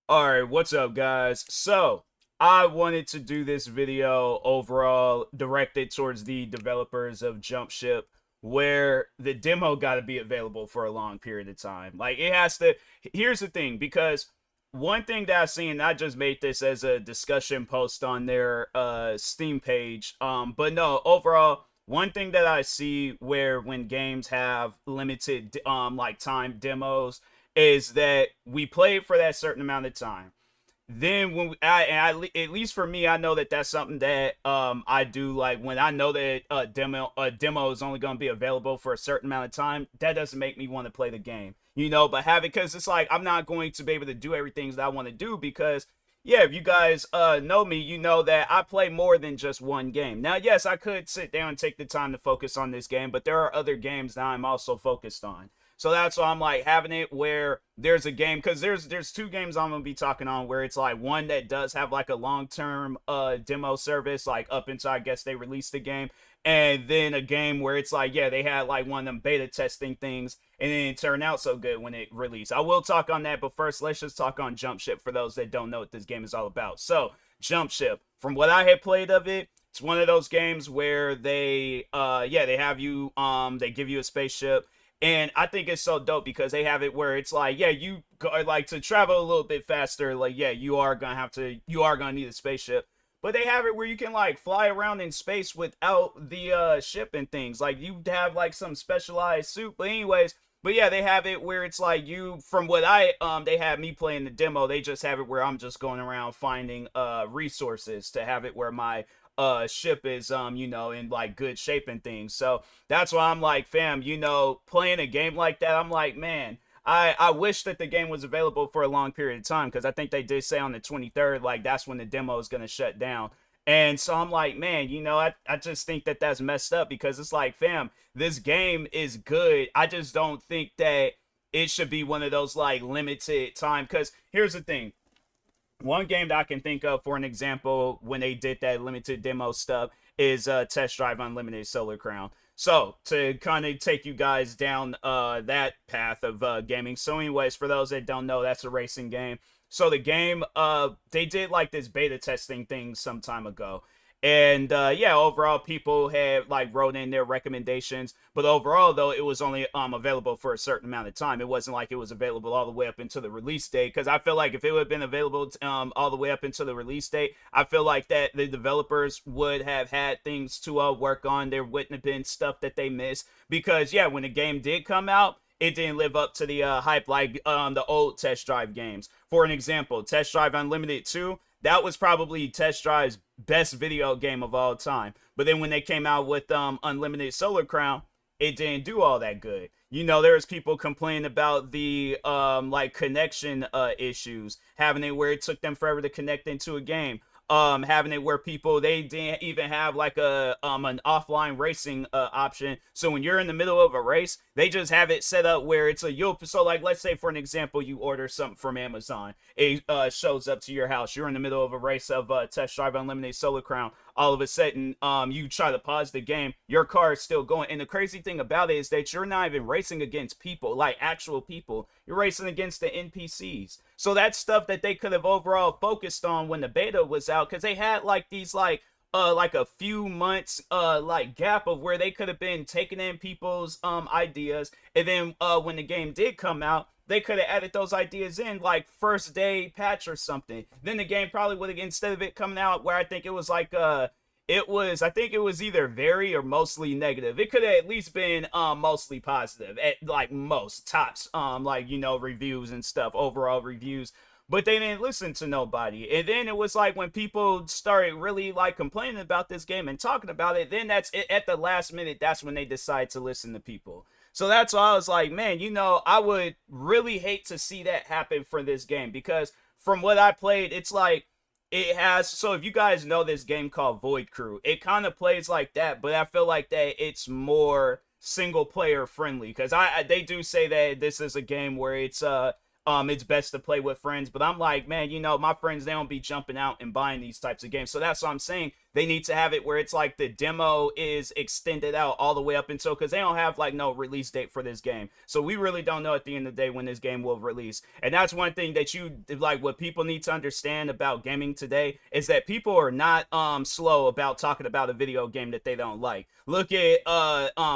Alright, what's up guys? So, I wanted to do this video overall directed towards the developers of Jumpship where the demo got to be available for a long period of time. Like it has to. Here's the thing, because one thing that I've seen, I just made this as a discussion post on their Steam page. But no, overall, one thing that I see where when games have limited like time demos is that we play it for that certain amount of time. Then when at least for me, I know that that's something that I do. Like when I know that a demo is only going to be available for a certain amount of time, that doesn't make me want to play the game, but have it, because it's like I'm not going to be able to do everything that I want to do, because yeah, if you guys know me, you know that I play more than just one game. Now, yes, I could sit down and take the time to focus on this game, but there are other games that I'm also focused on. So that's why I'm like having it where there's a game, because there's two games I'm gonna be talking on where it's like one that does have like a long-term demo service, like up until I guess they released the game, and then a game where it's like, yeah, they had like one of them beta testing things and then it turned out so good when it released. I will talk on that, but first let's just talk on Jump Ship for those that don't know what this game is all about. So Jump Ship, from what I had played of it, it's one of those games where they they have you they give you a spaceship, and I think it's so dope because they have it where it's like, yeah, you go, like to travel a little bit faster, like yeah, you are gonna need a spaceship. But they have it where you can like fly around in space without the ship and things. Like you have like some specialized suit. But anyways, but yeah, they have it where it's like you, from what I they had me playing the demo, they just have it where I'm just going around finding resources to have it where my ship is in like good shape and things. So that's why I'm like, fam, playing a game like that, I'm like, man, I wish that the game was available for a long period of time, because I think they did say on the 23rd, like that's when the demo is going to shut down. And so I'm like, man, I just think that that's messed up, because it's like, fam, this game is good. I just don't think that it should be one of those like limited time. Because here's the thing, one game that I can think of for an example when they did that limited demo stuff is Test Drive Unlimited Solar Crown. So to kind of take you guys down that path of gaming. So anyways, for those that don't know, that's a racing game. So the game, they did like this beta testing thing some time ago. And yeah, overall people had like wrote in their recommendations, but overall though it was only available for a certain amount of time. It wasn't like it was available all the way up until the release date, because I feel like if it would have been available all the way up until the release date, I feel like that the developers would have had things to work on. There wouldn't have been stuff that they missed, because yeah, when the game did come out, it didn't live up to the hype like the old Test Drive games. For an example, Test Drive Unlimited 2, that was probably Test Drive's best video game of all time. But then when they came out with Unlimited Solar Crown, it didn't do all that good. There was people complaining about the like connection issues, having it where it took them forever to connect into a game. Having it where people, they didn't even have like a an offline racing option. So when you're in the middle of a race, they just have it set up where it's so like, let's say for an example, you order something from Amazon, it shows up to your house, you're in the middle of a race of Test Drive Unlimited Solar Crown. All of a sudden you try to pause the game, your car is still going, and the crazy thing about it is that you're not even racing against people, like actual people, you're racing against the NPCs. So that's stuff that they could have overall focused on when the beta was out, because they had like these like a few months like gap of where they could have been taking in people's ideas, and then when the game did come out, they could have added those ideas in like first day patch or something. Then the game probably would have, instead of it coming out where I think it was like I think it was either very or mostly negative. It could have at least been mostly positive at like most tops like reviews and stuff, overall reviews. But they didn't listen to nobody. And then it was like when people started really like complaining about this game and talking about it, then that's it, at the last minute, that's when they decide to listen to people. So that's why I was like, man, I would really hate to see that happen for this game, because from what I played, it's like it has. So if you guys know this game called Void Crew, it kind of plays like that, but I feel like that it's more single player friendly, because they do say that this is a game where it's it's best to play with friends. But I'm like, man, my friends, they don't be jumping out and buying these types of games. So that's what I'm saying. They need to have it where it's like the demo is extended out all the way up until, because they don't have like no release date for this game. So we really don't know at the end of the day when this game will release. And that's one thing that what people need to understand about gaming today is that people are not slow about talking about a video game that they don't like. Look at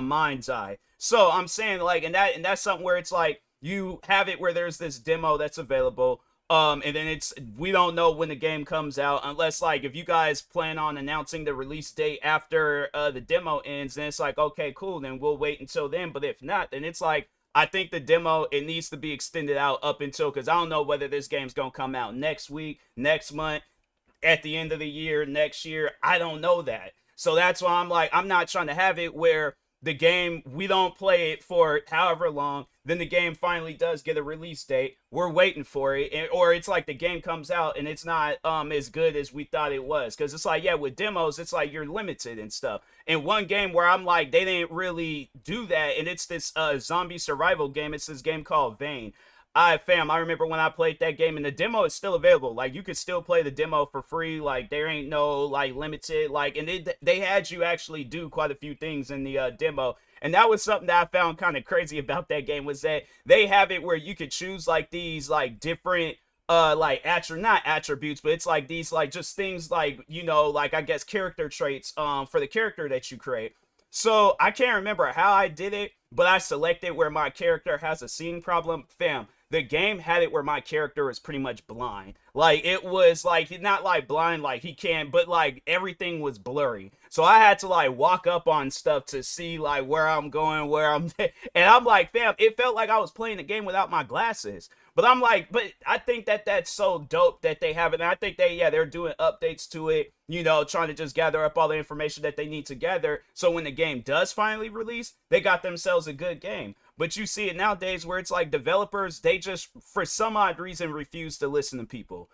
Mind's Eye. So I'm saying, like, and that's something where it's like you have it where there's this demo that's available. And then we don't know when the game comes out unless, like, if you guys plan on announcing the release date after the demo ends, then it's like, okay, cool, then we'll wait until then. But if not, then it's like, I think the demo, it needs to be extended out up until, because I don't know whether this game's gonna come out next week, next month, at the end of the year, next year. I don't know that. So that's why I'm like, I'm not trying to have it where the game, we don't play it for however long, then the game finally does get a release date, we're waiting for it, or it's like the game comes out and it's not as good as we thought it was. Because it's like, yeah, with demos, it's like you're limited and stuff. And one game where I'm like, they didn't really do that, and it's this zombie survival game. It's this game called Vane. I remember when I played that game, and the demo is still available. Like, you could still play the demo for free. Like, there ain't no like limited, like, and they had you actually do quite a few things in the demo. And that was something that I found kind of crazy about that game, was that they have it where you could choose like these like different like not attributes, but it's like these like just things like, like, I guess character traits for the character that you create. So I can't remember how I did it, but I selected where my character has a seeing problem. Fam, the game had it where my character is pretty much blind. Like, it was like, not like blind like he can't, but like everything was blurry. So I had to like walk up on stuff to see like where I'm going, and I'm like, fam, it felt like I was playing the game without my glasses. But I'm like, but I think that that's so dope that they have it. And I think they're doing updates to it, trying to just gather up all the information that they need to gather. So when the game does finally release, they got themselves a good game. But you see it nowadays where it's like developers, they just, for some odd reason, refuse to listen to people.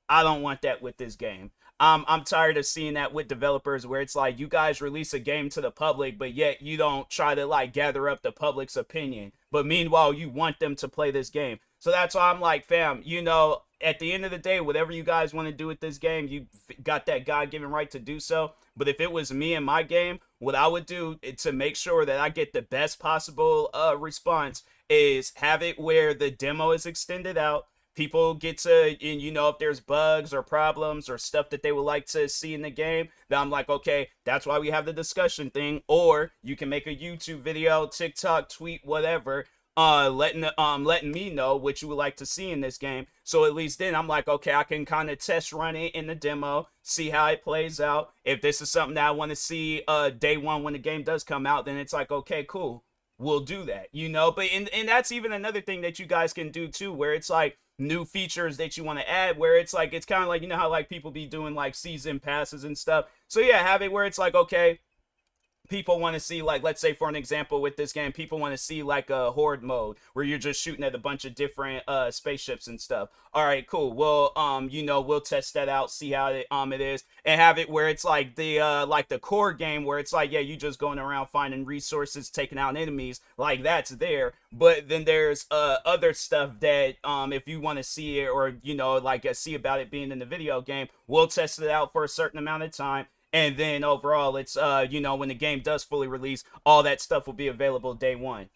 I don't want that with this game. I'm tired of seeing that with developers where it's like you guys release a game to the public, but yet you don't try to like gather up the public's opinion. But meanwhile, you want them to play this game. So that's why I'm like, fam, at the end of the day, whatever you guys want to do with this game, you got that God-given right to do so. But if it was me and my game, what I would do to make sure that I get the best possible response is have it where the demo is extended out. People get to, and if there's bugs or problems or stuff that they would like to see in the game, then I'm like, okay, that's why we have the discussion thing. Or you can make a YouTube video, TikTok, tweet, whatever, letting me know what you would like to see in this game. So at least then I'm like, okay, I can kind of test run it in the demo, see how it plays out. If this is something that I want to see day one when the game does come out, then it's like, okay, cool, we'll do that, But and that's even another thing that you guys can do too, where it's like new features that you want to add, where it's like, it's kind of like, how like people be doing like season passes and stuff. So yeah, have it where it's like, okay, people want to see, like, let's say for an example with this game, people want to see like a horde mode where you're just shooting at a bunch of different spaceships and stuff. All right, cool. Well, we'll test that out, see how it is, and have it where it's like the core game where it's like, yeah, you just going around finding resources, taking out enemies, like that's there. But then there's other stuff that if you want to see it, or see about it being in the video game, we'll test it out for a certain amount of time. And then overall, it's, when the game does fully release, all that stuff will be available day one.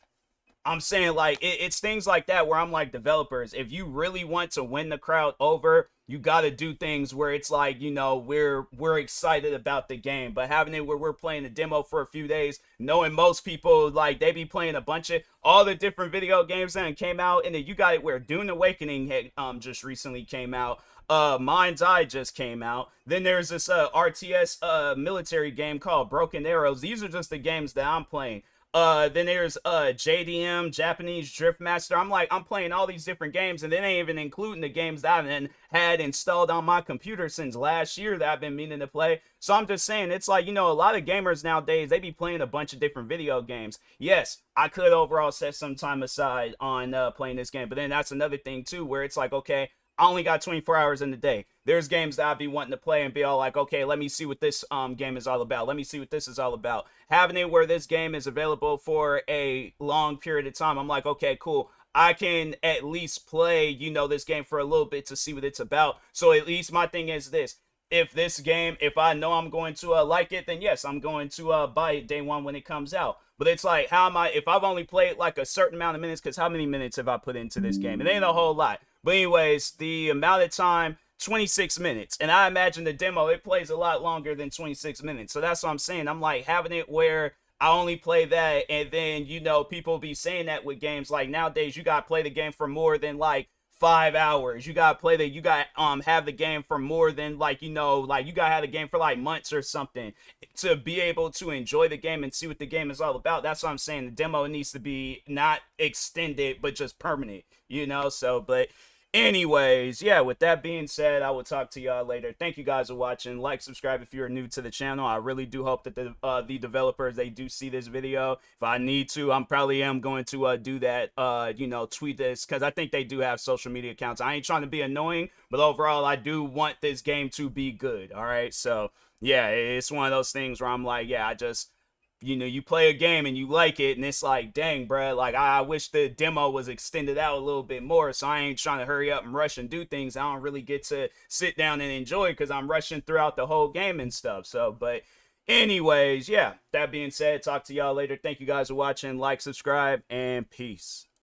I'm saying, like, it's things like that where I'm like, developers, if you really want to win the crowd over, you got to do things where it's like, we're excited about the game. But having it where we're playing the demo for a few days, knowing most people, like, they be playing a bunch of all the different video games that came out. And then you got it where Dune Awakening had just recently came out. Mind's Eye just came out. Then there's this RTS military game called Broken Arrows. These are just the games that I'm playing. Then there's JDM, Japanese Drift Master. I'm playing all these different games, and they ain't even including the games that I've had installed on my computer since last year that I've been meaning to play. So I'm just saying, it's like, a lot of gamers nowadays, they be playing a bunch of different video games. Yes, I could overall set some time aside on playing this game, but then that's another thing too, where it's like, okay, I only got 24 hours in the day. There's games that I'd be wanting to play and be all like, okay, let me see what this game is all about. Let me see what this is all about. Having it where this game is available for a long period of time, I'm like, okay, cool. I can at least play, you know, this game for a little bit to see what it's about. So at least my thing is this: if this game, if I know I'm going to like it, then yes, I'm going to buy it day one when it comes out. But it's like, how am I, if I've only played like a certain amount of minutes, because how many minutes have I put into this game? It ain't a whole lot. But anyways, the amount of time, 26 minutes. And I imagine the demo, it plays a lot longer than 26 minutes. So that's what I'm saying. I'm like having it where I only play that, and then, you know, people be saying that with games. Like nowadays, you gotta play the game for more than like 5 hours. You gotta play the, you got have the game for more than like, you know, like you gotta have the game for like months or something to be able to enjoy the game and see what the game is all about. That's what I'm saying. The demo needs to be not extended but just permanent, you know. So but anyways, yeah, with that being said, I will talk to y'all later. Thank you guys for watching. Like, subscribe if you're new to the channel. I really do hope that the developers, they do see this video. If I need to, I'm probably going to do that, you know, tweet this, because I think they do have social media accounts. I ain't trying to be annoying, but overall, I do want this game to be good, all right? So, yeah, it's one of those things where I'm like, yeah, I just, you know, you play a game and you like it, and it's like, dang, bruh, like I wish the demo was extended out a little bit more. So I ain't trying to hurry up and rush and do things. I don't really get to sit down and enjoy because I'm rushing throughout the whole game and stuff. So, but anyways, yeah, that being said, talk to y'all later. Thank you guys for watching. Like, subscribe, and peace.